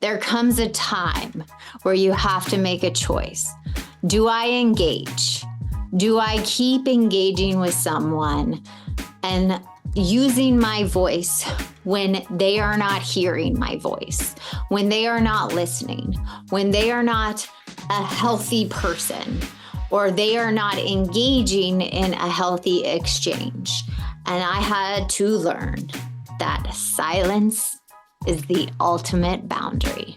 there comes a time where you have to make a choice. Do I engage? Do I keep engaging with someone and using my voice when they are not hearing my voice, when they are not listening, when they are not a healthy person, or they are not engaging in a healthy exchange? And I had to learn that silence is the ultimate boundary.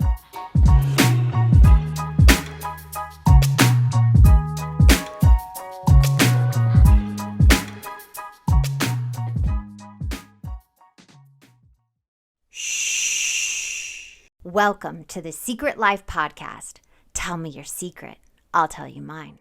Welcome to the Secret Life Podcast. Tell me your secret. I'll tell you mine.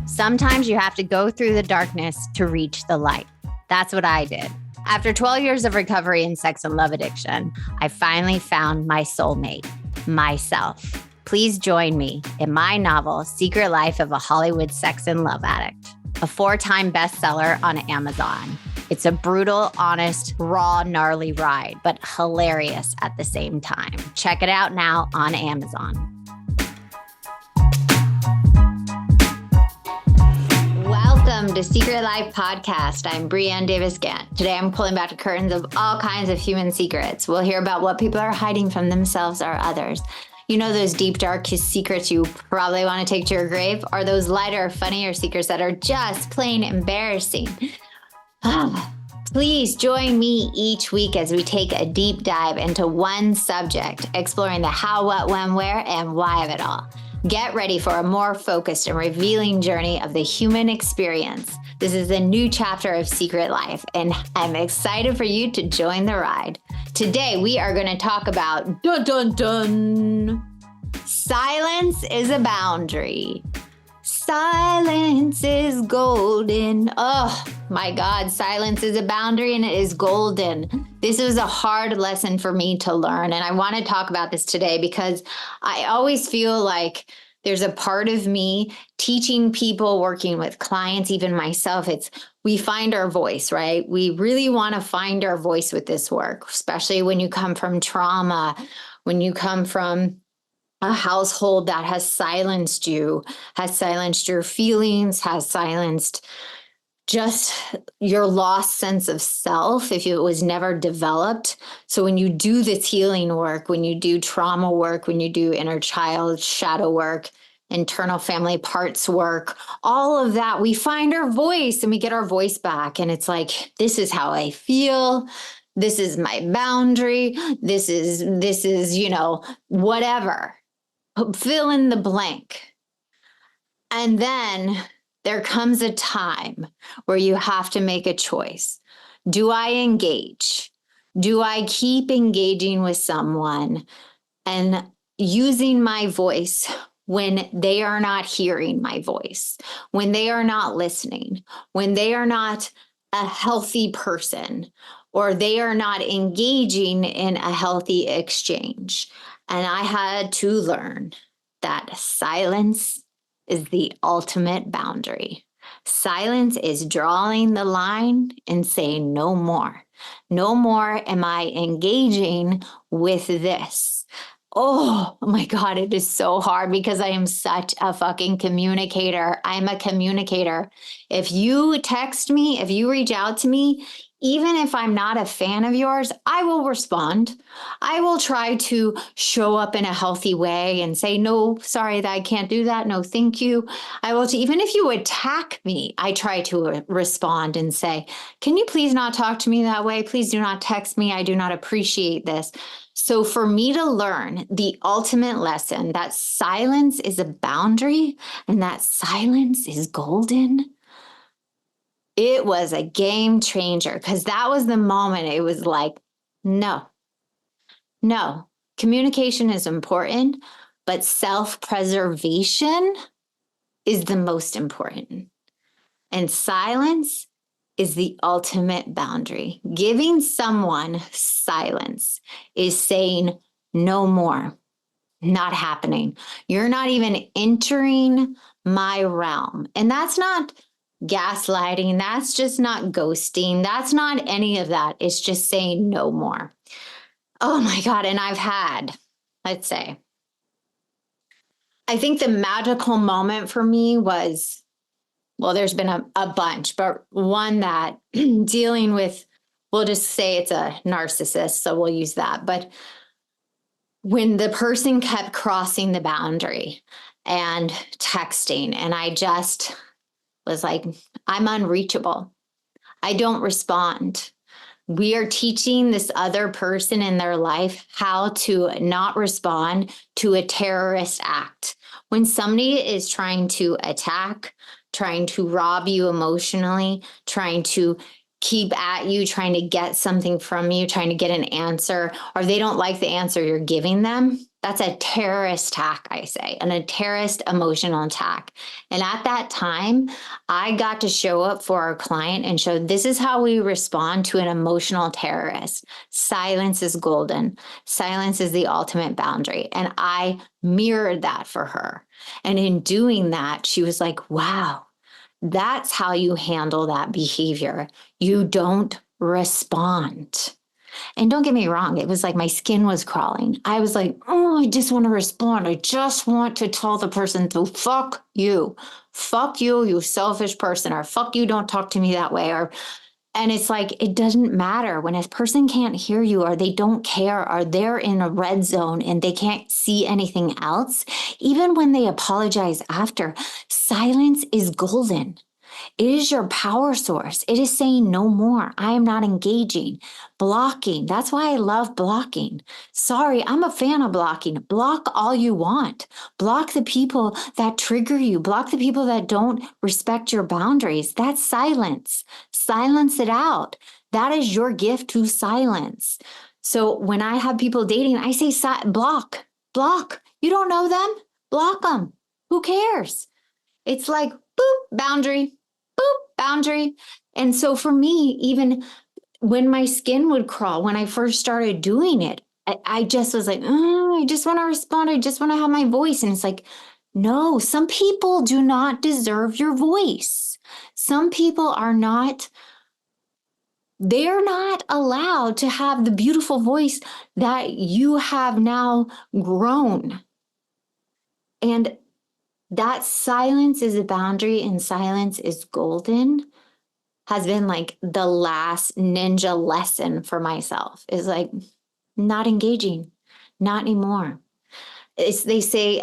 Sometimes you have to go through the darkness to reach the light. That's what I did. After 12 years of recovery in sex and love addiction, I finally found my soulmate, myself. Please join me in my novel, Secret Life of a Hollywood Sex and Love Addict, a 4-time bestseller on Amazon. It's a brutal, honest, raw, gnarly ride, but hilarious at the same time. Check it out now on Amazon. Welcome to Secret Life Podcast. I'm Brianne Davis-Gant. Today I'm pulling back the curtains of all kinds of human secrets. We'll hear about what people are hiding from themselves or others. You know those deep, dark secrets you probably want to take to your grave? Or those lighter, funnier secrets that are just plain embarrassing? Please join me each week as we take a deep dive into one subject, exploring the how, what, when, where, and why of it all. Get ready for a more focused and revealing journey of the human experience. This is a new chapter of Secret Life, and I'm excited for you to join the ride. Today, we are going to talk about silence is a boundary. Silence is golden. Oh my God, silence is a boundary and it is golden. This was a hard lesson for me to learn. And I want to talk about this today because I always feel like there's a part of me teaching people, working with clients, even myself. We find our voice, right? We really want to find our voice with this work, especially when you come from trauma, when you come from a household that has silenced you, has silenced your feelings, has silenced just your lost sense of self if it was never developed. So when you do this healing work, when you do trauma work, when you do inner child shadow work, internal family parts work, all of that, we find our voice and we get our voice back. And it's like, this is how I feel. This is my boundary. This is, whatever. Fill in the blank. And then there comes a time where you have to make a choice. Do I engage? Do I keep engaging with someone and using my voice when they are not hearing my voice, when they are not listening, when they are not a healthy person, or they are not engaging in a healthy exchange? And I had to learn that silence is the ultimate boundary. Silence is drawing the line and saying no more. No more am I engaging with this. Oh my God, it is so hard because I am such a fucking communicator. I'm a communicator. If you text me, if you reach out to me, even if I'm not a fan of yours, I will respond. I will try to show up in a healthy way and say, no, sorry that I can't do that. No, thank you. Even if you attack me, I try to respond and say, can you please not talk to me that way? Please do not text me. I do not appreciate this. So for me to learn the ultimate lesson that silence is a boundary and that silence is golden, it was a game changer because that was the moment it was like, no, communication is important, but self-preservation is the most important. And silence is the ultimate boundary. Giving someone silence is saying no more, not happening. You're not even entering my realm. And that's not gaslighting. That's just not ghosting. That's not any of that. It's just saying no more. Oh my God. And I've had, let's say, I think the magical moment for me was, well, there's been a bunch, but one that dealing with, we'll just say it's a narcissist, so we'll use that. But when the person kept crossing the boundary and texting, and I just was like, I'm unreachable. I don't respond. We are teaching this other person in their life how to not respond to a terrorist act. When somebody is trying to attack, trying to rob you emotionally, trying to keep at you, trying to get something from you, trying to get an answer, or they don't like the answer you're giving them, that's a terrorist attack, I say, and a terrorist emotional attack. And at that time, I got to show up for our client and show this is how we respond to an emotional terrorist. Silence is golden. Silence is the ultimate boundary. And I mirrored that for her. And in doing that, she was like, wow, that's how you handle that behavior. You don't respond. And don't get me wrong, it was like my skin was crawling. I was like, oh, I just want to respond. I just want to tell the person to fuck you. Fuck you, you selfish person, or fuck you, don't talk to me that way. And it's like, it doesn't matter when a person can't hear you or they don't care or they're in a red zone and they can't see anything else. Even when they apologize after, silence is golden. It is your power source. It is saying no more. I am not engaging. Blocking. That's why I love blocking. Sorry, I'm a fan of blocking. Block all you want. Block the people that trigger you. Block the people that don't respect your boundaries. That's silence. Silence it out. That is your gift to silence. So when I have people dating, I say block. You don't know them? Block them. Who cares? It's like, boop, boundary. Boop, boundary. And so for me, even when my skin would crawl, when I first started doing it, I just was like, oh, I just want to respond. I just want to have my voice. And it's like, no, some people do not deserve your voice. Some people they're not allowed to have the beautiful voice that you have now grown. And that silence is a boundary and silence is golden has been like the last ninja lesson for myself is like not engaging, not anymore. They say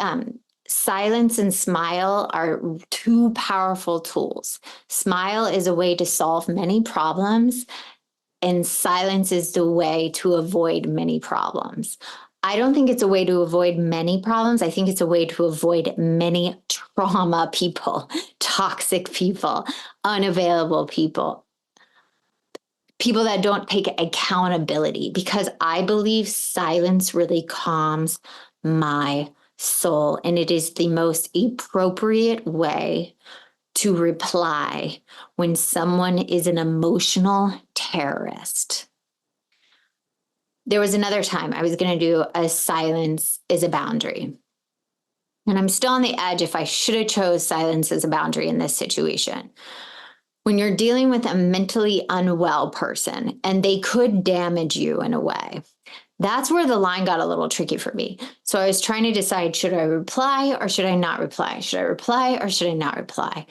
silence and smile are two powerful tools. Smile is a way to solve many problems, and silence is the way to avoid many problems. I don't think it's a way to avoid many problems. I think it's a way to avoid many trauma people, toxic people, unavailable people, people that don't take accountability, because I believe silence really calms my soul. And it is the most appropriate way to reply when someone is an emotional terrorist. There was another time I was going to do a silence is a boundary. And I'm still on the edge if I should have chose silence as a boundary in this situation. When you're dealing with a mentally unwell person and they could damage you in a way, that's where the line got a little tricky for me. So I was trying to decide, should I reply or should I not reply? Should I reply or should I not reply?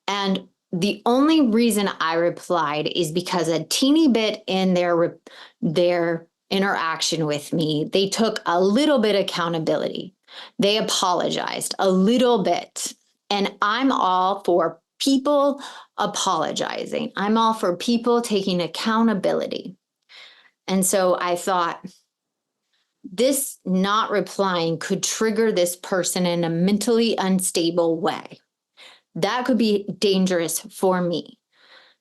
And the only reason I replied is because a teeny bit in their interaction with me, they took a little bit of accountability. They apologized a little bit. And I'm all for people apologizing. I'm all for people taking accountability. And so I thought, this not replying could trigger this person in a mentally unstable way. That could be dangerous for me.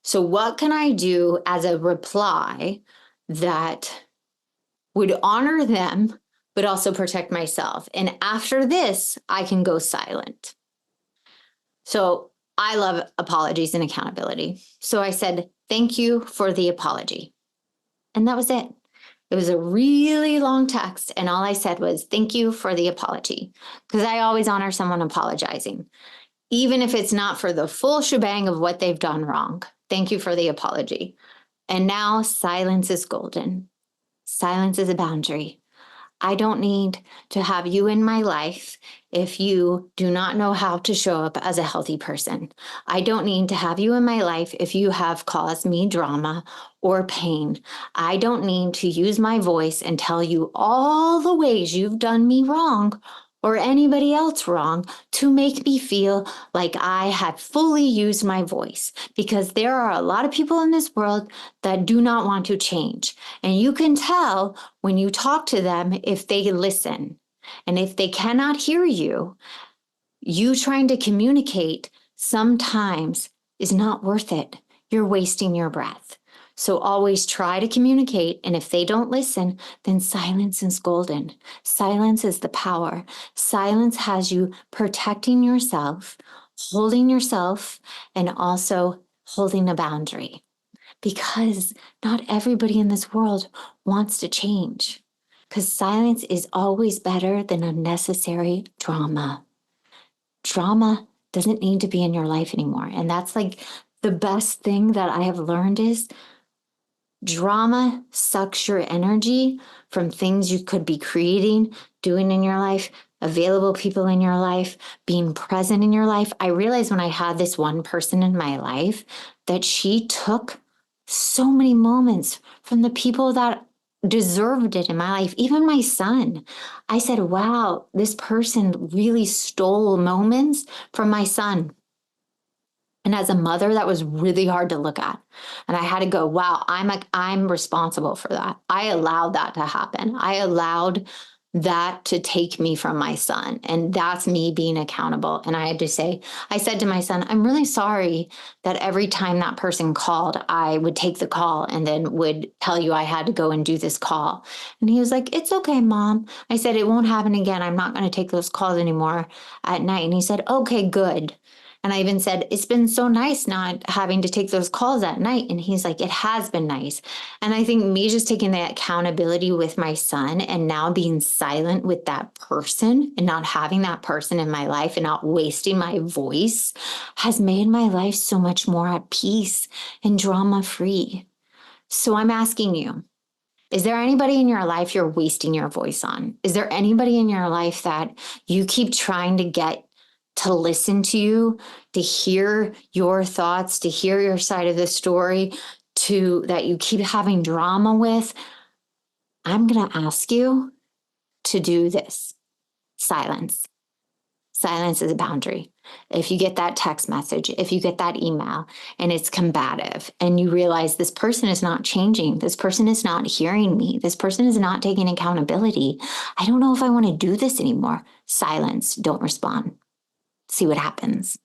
So what can I do as a reply that would honor them, but also protect myself? And after this, I can go silent. So I love apologies and accountability. So I said, thank you for the apology. And that was it. It was a really long text. And all I said was, thank you for the apology. Because I always honor someone apologizing. even if it's not for the full shebang of what they've done wrong. Thank you for the apology. And now silence is golden. Silence is a boundary. I don't need to have you in my life if you do not know how to show up as a healthy person. I don't need to have you in my life if you have caused me drama or pain. I don't need to use my voice and tell you all the ways you've done me wrong or anybody else wrong to make me feel like I have fully used my voice, because there are a lot of people in this world that do not want to change. And you can tell when you talk to them if they listen. And if they cannot hear you, you trying to communicate sometimes is not worth it. You're wasting your breath. So always try to communicate. And if they don't listen, then silence is golden. Silence is the power. Silence has you protecting yourself, and also holding a boundary. Because not everybody in this world wants to change. Because silence is always better than unnecessary drama. Drama doesn't need to be in your life anymore. And that's like the best thing that I have learned is drama sucks your energy from things you could be creating, doing in your life, available people in your life, being present in your life. I realized when I had this one person in my life that she took so many moments from the people that deserved it in my life, even my son. I said, wow, this person really stole moments from my son. And as a mother, that was really hard to look at. And I had to go, wow, I'm responsible for that. I allowed that to happen. I allowed that to take me from my son. And that's me being accountable. And I had to say, I said to my son, I'm really sorry that every time that person called, I would take the call and then would tell you I had to go and do this call. And he was like, it's okay, Mom. I said, it won't happen again. I'm not going to take those calls anymore at night. And he said, okay, good. And I even said, it's been so nice not having to take those calls at night. And he's like, it has been nice. And I think me just taking that accountability with my son and now being silent with that person and not having that person in my life and not wasting my voice has made my life so much more at peace and drama free. So I'm asking you, is there anybody in your life you're wasting your voice on? Is there anybody in your life that you keep trying to get to listen to you, to hear your thoughts, to hear your side of the story, that you keep having drama with? I'm going to ask you to do this. Silence. Silence is a boundary. If you get that text message, if you get that email and it's combative and you realize this person is not changing, this person is not hearing me, this person is not taking accountability, I don't know if I want to do this anymore. Silence. Don't respond. See what happens.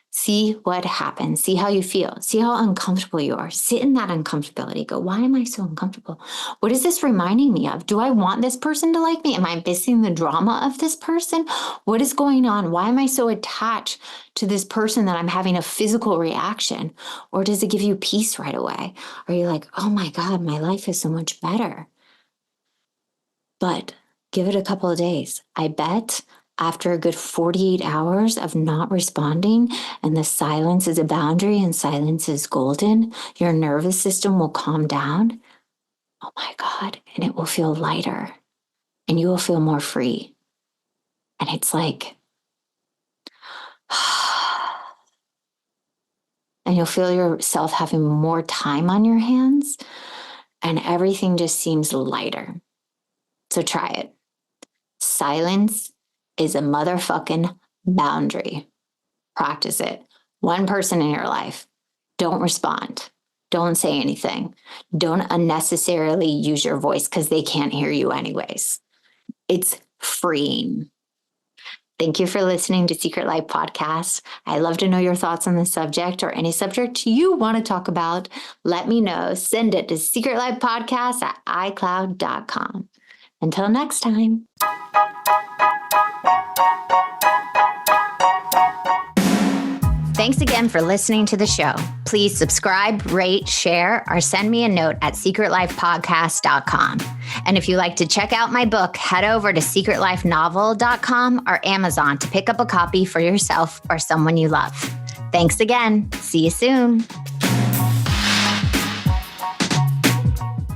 See what happens. See how you feel. See how uncomfortable you are. Sit in that uncomfortability. Go, why am I so uncomfortable? What is this reminding me of? Do I want this person to like me? Am I missing the drama of this person? What is going on? Why am I so attached to this person that I'm having a physical reaction? Or does it give you peace right away? Are you like, oh my God, my life is so much better? But give it a couple of days. I bet after a good 48 hours of not responding, and the silence is a boundary and silence is golden, your nervous system will calm down. Oh my God. And it will feel lighter and you will feel more free. And it's like, and you'll feel yourself having more time on your hands and everything just seems lighter. So try it. Silence is a motherfucking boundary. Practice it. One person in your life. Don't respond. Don't say anything. Don't unnecessarily use your voice because they can't hear you anyways. It's freeing. Thank you for listening to Secret Life Podcast. I'd love to know your thoughts on this subject or any subject you want to talk about. Let me know. Send it to secretlifepodcast@icloud.com. Until next time. Thanks again for listening to the show. Please subscribe, rate, share, or send me a note at secretlifepodcast.com. And if you like to check out my book, head over to secretlifenovel.com or Amazon to pick up a copy for yourself or someone you love. Thanks again. See you soon.